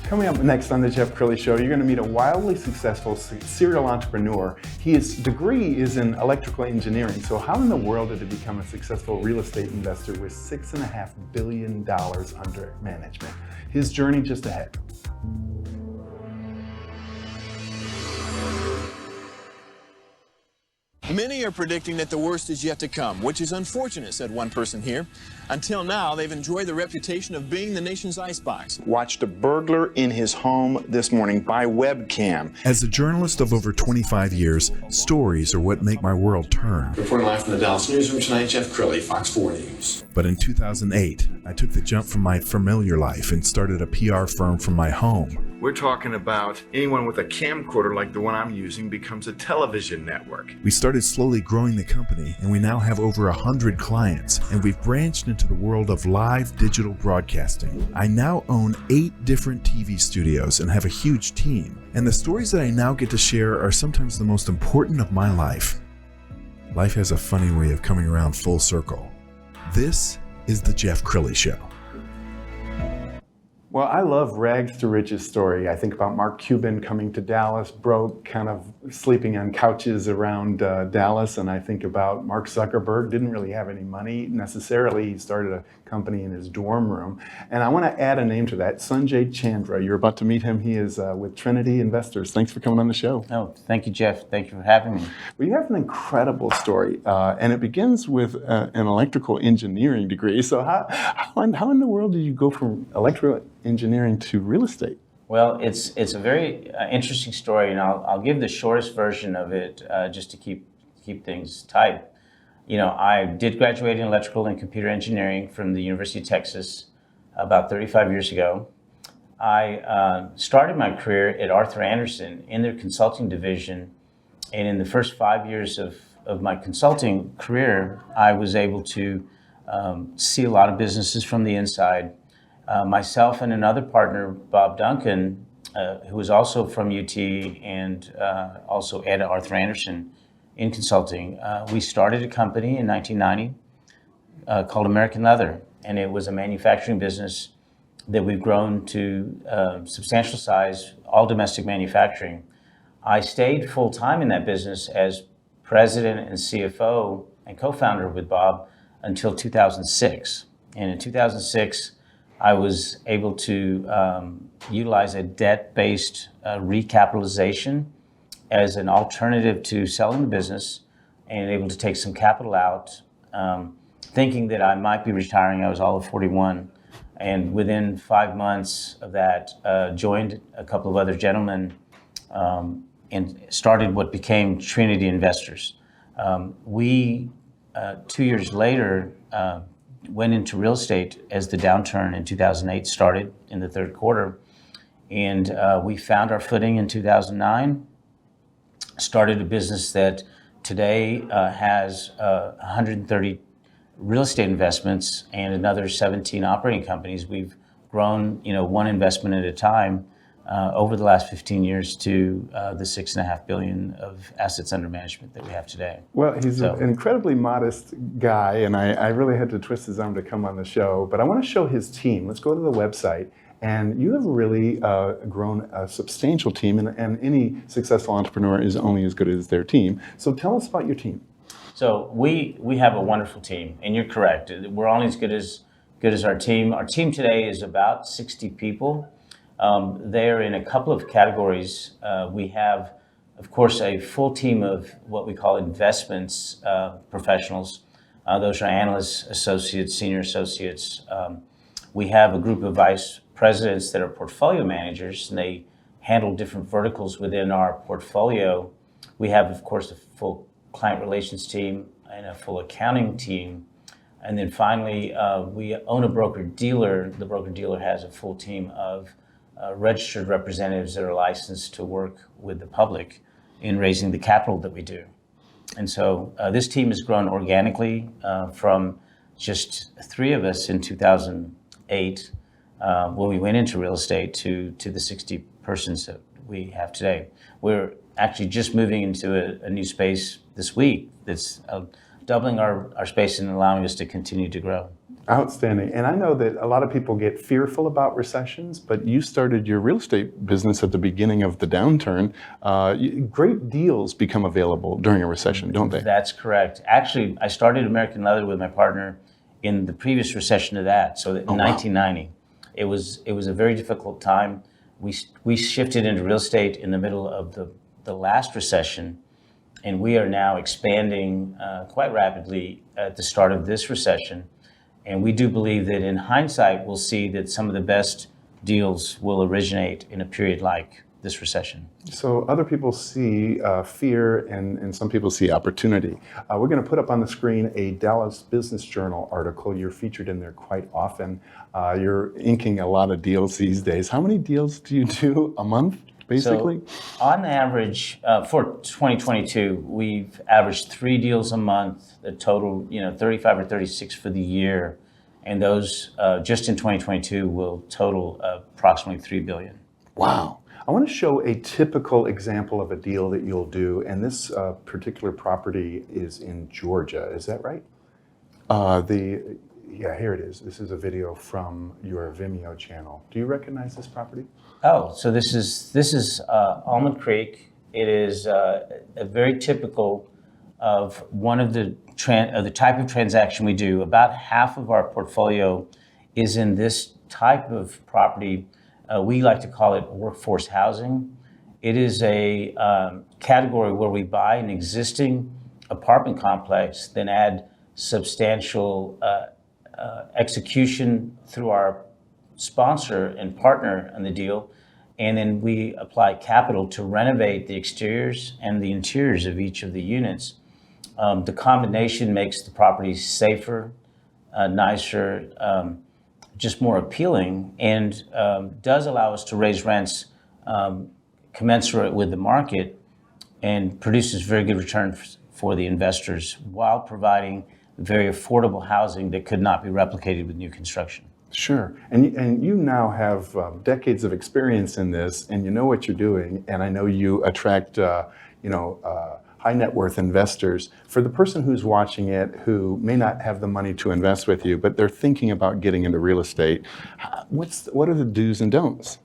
Coming up next on the Jeff Crilley Show, you're going to meet a wildly successful serial entrepreneur. His degree is in electrical engineering, so how in the world did he become a successful real estate investor with $6.5 billion under management? His journey just ahead. Many are predicting that the worst is yet to come, which is unfortunate, said one person here. Until now, they've enjoyed the reputation of being the nation's icebox. Watched a burglar in his home this morning by webcam. As a journalist of over 25 years, stories are what make my world turn. Reporting live from the Dallas newsroom tonight, Jeff Crilley, Fox 4 News. But in 2008, I took the jump from my familiar life and started a PR firm from my home. We're talking about anyone with a camcorder like the one I'm using becomes a television network. We started slowly growing the company, and we now have over 100 clients, and we've branched into the world of live digital broadcasting. I now own 8 different TV studios and have a huge team. And the stories that I now get to share are sometimes the most important of my life. Life has a funny way of coming around full circle. This is the Jeff Crilley Show. Well, I love rags to riches story. I think about Mark Cuban coming to Dallas, broke, kind of sleeping on couches around Dallas. And I think about Mark Zuckerberg, didn't really have any money necessarily. He started a company in his dorm room. And I want to add a name to that, Sanjay Chandra. You're about to meet him. He is with Trinity Investors. Thanks for coming on the show. Oh, thank you, Jeff. Thank you for having me. Well, you have an incredible story, and it begins with an electrical engineering degree. So how in the world did you go from electrical engineering to real estate? Well, it's a very interesting story, and I'll give the shortest version of it just to keep things tight. You know, I did graduate in electrical and computer engineering from the University of Texas about 35 years ago. I started my career at Arthur Andersen in their consulting division, and in the first 5 years of my consulting career, I was able to see a lot of businesses from the inside. Myself and another partner, Bob Duncan, who was also from UT and also at Arthur Andersen in consulting, we started a company in 1990 called American Leather, and it was a manufacturing business that we've grown to substantial size, all domestic manufacturing. I stayed full-time in that business as president and CFO and co-founder with Bob until 2006. And in 2006, I was able to utilize a debt-based recapitalization as an alternative to selling the business, and able to take some capital out, thinking that I might be retiring. I was all of 41. And within 5 months of that, joined a couple of other gentlemen and started what became Trinity Investors. We, 2 years later, went into real estate as the downturn in 2008 started in the third quarter. And we found our footing in 2009, started a business that today has 130 real estate investments and another 17 operating companies. We've grown, one investment at a time over the last 15 years to the $6.5 billion of assets under management that we have today. Well, he's an incredibly modest guy, and I really had to twist his arm to come on the show. But I want to show his team. Let's go to the website. And you have really grown a substantial team, and any successful entrepreneur is only as good as their team. So tell us about your team. So we have a wonderful team, and you're correct. We're only as good as our team. Our team today is about 60 people. They're in a couple of categories. We have, of course, a full team of what we call investments professionals. Those are analysts, associates, senior associates. We have a group of vice presidents that are portfolio managers, and they handle different verticals within our portfolio. We have, of course, a full client relations team and a full accounting team. And then finally, we own a broker-dealer. The broker-dealer has a full team of registered representatives that are licensed to work with the public in raising the capital that we do. And so this team has grown organically from just 3 of us in 2008 when we went into real estate to the 60 persons that we have today. We're actually just moving into a new space this week that's doubling our space and allowing us to continue to grow. Outstanding. And I know that a lot of people get fearful about recessions, but you started your real estate business at the beginning of the downturn. Great deals become available during a recession, don't they? That's correct. Actually, I started American Leather with my partner in the previous recession to that, so in 1990. It was a very difficult time. We shifted into real estate in the middle of the last recession, and we are now expanding quite rapidly at the start of this recession. And we do believe that in hindsight, we'll see that some of the best deals will originate in a period like this recession. So other people see fear and some people see opportunity. We're going to put up on the screen a Dallas Business Journal article. You're featured in there quite often. You're inking a lot of deals these days. How many deals do you do a month, basically? So on average, for 2022, we've averaged 3 deals a month, the total, 35 or 36 for the year. And those, just in 2022, will total approximately $3 billion. Wow. I want to show a typical example of a deal that you'll do, and this particular property is in Georgia. Is that right? Yeah, here it is. This is a video from your Vimeo channel. Do you recognize this property? Oh, so this is Almond Creek. It is a very typical of one of the type of transaction we do. About half of our portfolio is in this type of property. We like to call it workforce housing. It is a category where we buy an existing apartment complex, then add substantial execution through our sponsor and partner on the deal, and then we apply capital to renovate the exteriors and the interiors of each of the units. The combination makes the property safer, nicer, just more appealing, and does allow us to raise rents commensurate with the market and produces very good returns for the investors while providing very affordable housing that could not be replicated with new construction. Sure. And you now have decades of experience in this, and you know what you're doing, and I know you attract high net worth investors. For the person who's watching it who may not have the money to invest with you, but they're thinking about getting into real estate, what are the do's and don'ts?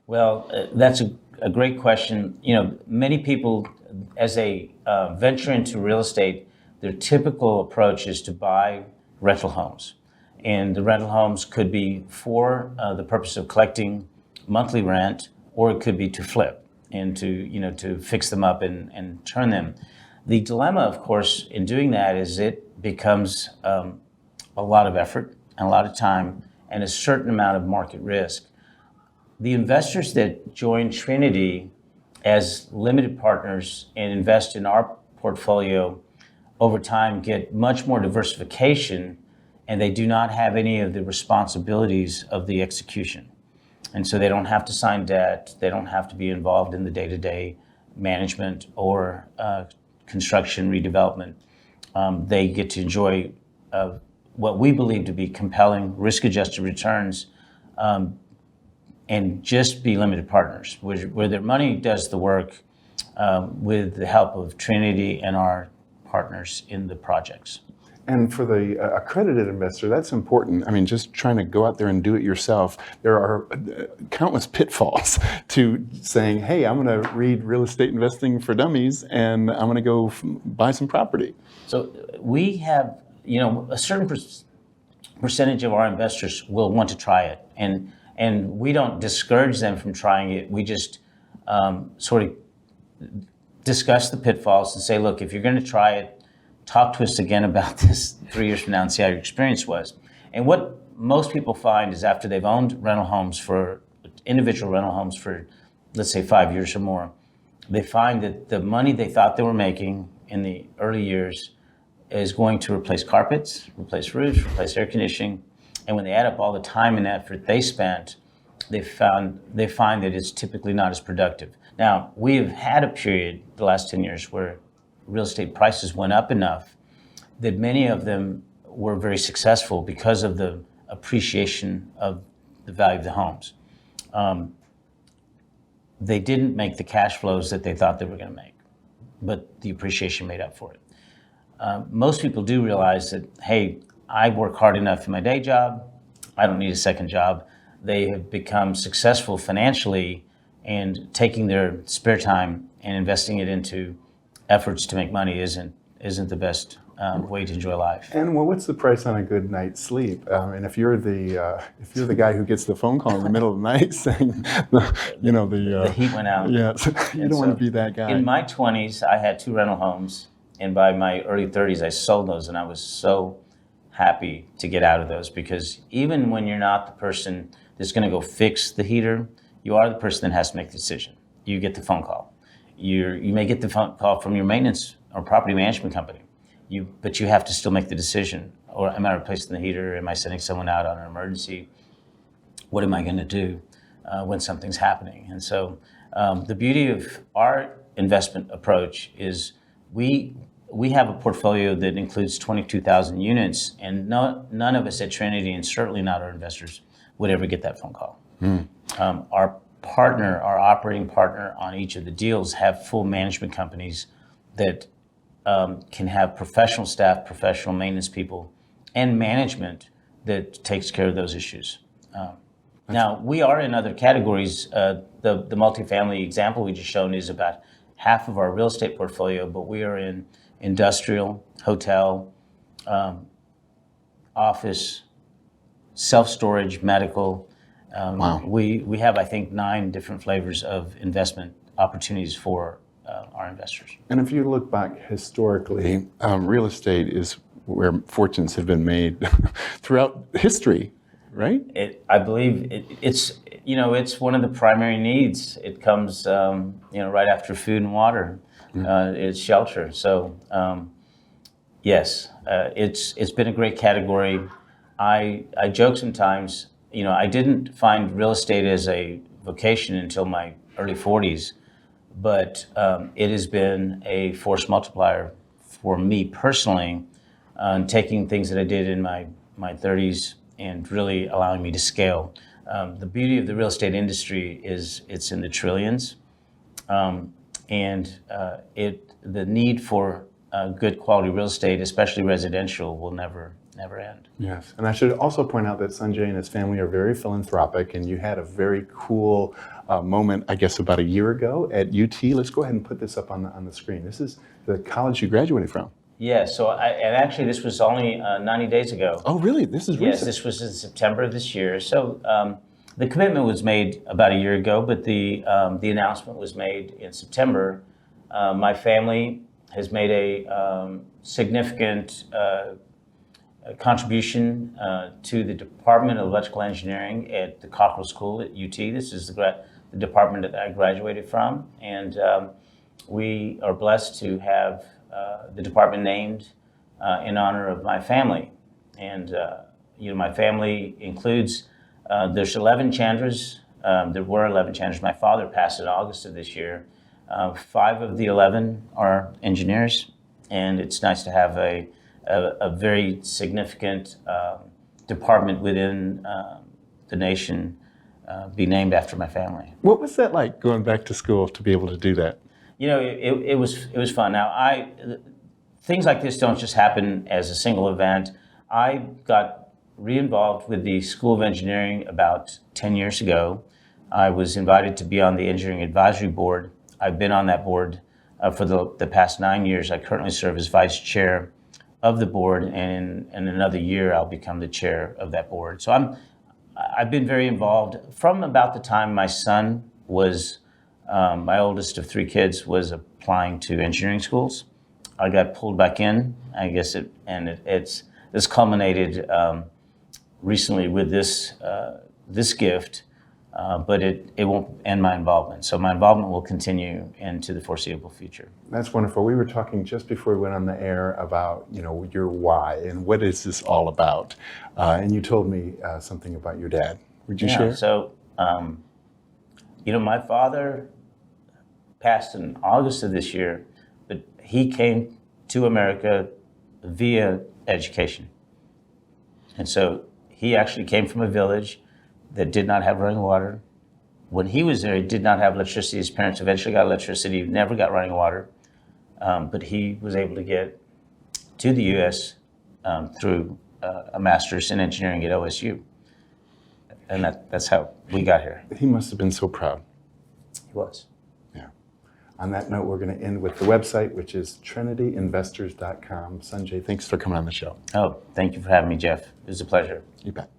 Well, that's a great question. Many people, as they venture into real estate, their typical approach is to buy rental homes. And the rental homes could be for the purpose of collecting monthly rent, or it could be to flip and to fix them up and turn them. The dilemma, of course, in doing that is it becomes a lot of effort and a lot of time and a certain amount of market risk. The investors that join Trinity as limited partners and invest in our portfolio over time get much more diversification, and they do not have any of the responsibilities of the execution. And so they don't have to sign debt, they don't have to be involved in the day-to-day management or construction redevelopment. They get to enjoy what we believe to be compelling risk-adjusted returns and just be limited partners, where their money does the work with the help of Trinity and our partners in the projects. And for the accredited investor, that's important. I mean, just trying to go out there and do it yourself, there are countless pitfalls to saying, hey, I'm going to read Real Estate Investing for Dummies and I'm going to go buy some property. So we have, a certain percentage of our investors will want to try it. And we don't discourage them from trying it. We just sort of discuss the pitfalls and say, look, if you're going to try it, talk to us again about this 3 years from now and see how your experience was. And what most people find is after they've owned individual rental homes for, let's say, 5 years or more, they find that the money they thought they were making in the early years is going to replace carpets, replace roofs, replace air conditioning. And when they add up all the time and effort they spent, they find that it's typically not as productive. Now, we have had a period, the last 10 years, where real estate prices went up enough that many of them were very successful because of the appreciation of the value of the homes. They didn't make the cash flows that they thought they were going to make, but the appreciation made up for it. Most people do realize that, hey, I work hard enough in my day job. I don't need a second job. They have become successful financially and taking their spare time and investing it into efforts to make money isn't the best way to enjoy life. And well, what's the price on a good night's sleep? And if you're the guy who gets the phone call in the middle of the night saying, The heat went out. Yes, you don't want to be that guy. In my 20s, I had 2 rental homes, and by my early 30s, I sold those, and I was so happy to get out of those, because even when you're not the person that's going to go fix the heater, you are the person that has to make the decision. You get the phone call. You may get the phone call from your maintenance or property management company, but you have to still make the decision. Or am I replacing the heater? Am I sending someone out on an emergency? What am I going to do when something's happening? And so the beauty of our investment approach is we have a portfolio that includes 22,000 units, and none of us at Trinity, and certainly not our investors, would ever get that phone call. Our operating partner on each of the deals have full management companies that can have professional staff, professional maintenance people, and management that takes care of those issues. Now, we are in other categories. The multifamily example we just shown is about half of our real estate portfolio, but we are in industrial, hotel, office, self-storage, medical. Wow. We have, I think, 9 different flavors of investment opportunities for our investors. And if you look back historically, real estate is where fortunes have been made throughout history, right? I believe it's one of the primary needs. It comes right after food and water. It's shelter. So yes, it's been a great category. I joke sometimes. I didn't find real estate as a vocation until my early 40s, but it has been a force multiplier for me personally, taking things that I did in my 30s and really allowing me to scale. The beauty of the real estate industry is it's in the trillions, and the need for good quality real estate, especially residential, will never end. Yes, and I should also point out that Sanjay and his family are very philanthropic, and you had a very cool moment, I guess, about a year ago at UT. Let's go ahead and put this up on the screen. This is the college you graduated from. Yeah, so and actually this was only 90 days ago. Oh, really? This is recent. Yes, this was in September of this year. So the commitment was made about a year ago, but the announcement was made in September. My family has made a significant contribution to the Department of Electrical Engineering at the Cockrell School at UT. This is the department that I graduated from, and we are blessed to have the department named in honor of my family. And my family includes there's 11 Chandras. There were 11 Chandras. My father passed in August of this year. 5 of the 11 are engineers, and it's nice to have a very significant department within the nation be named after my family. What was that like, going back to school, to be able to do that? It was fun. Now, things like this don't just happen as a single event. I got re-involved with the School of Engineering about 10 years ago. I was invited to be on the Engineering Advisory Board. I've been on that board for the past 9 years. I currently serve as vice chair of the board, and in another year I'll become the chair of that board. So I've been very involved from about the time my son was, my oldest of 3 kids, was applying to engineering schools. I got pulled back in, I guess, it's culminated recently with this gift, but it won't end my involvement. So my involvement will continue into the foreseeable future. That's wonderful. We were talking just before we went on the air about, your why and what is this all about? And you told me something about your dad. Would you share? So, my father passed in August of this year, but he came to America via education. And so he actually came from a village that did not have running water. When he was there, he did not have electricity. His parents eventually got electricity. He never got running water. But he was able to get to the U.S. Through a master's in engineering at OSU. And that's how we got here. He must have been so proud. He was. Yeah. On that note, we're going to end with the website, which is trinityinvestors.com. Sanjay, thanks for coming on the show. Oh, thank you for having me, Jeff. It was a pleasure. You bet.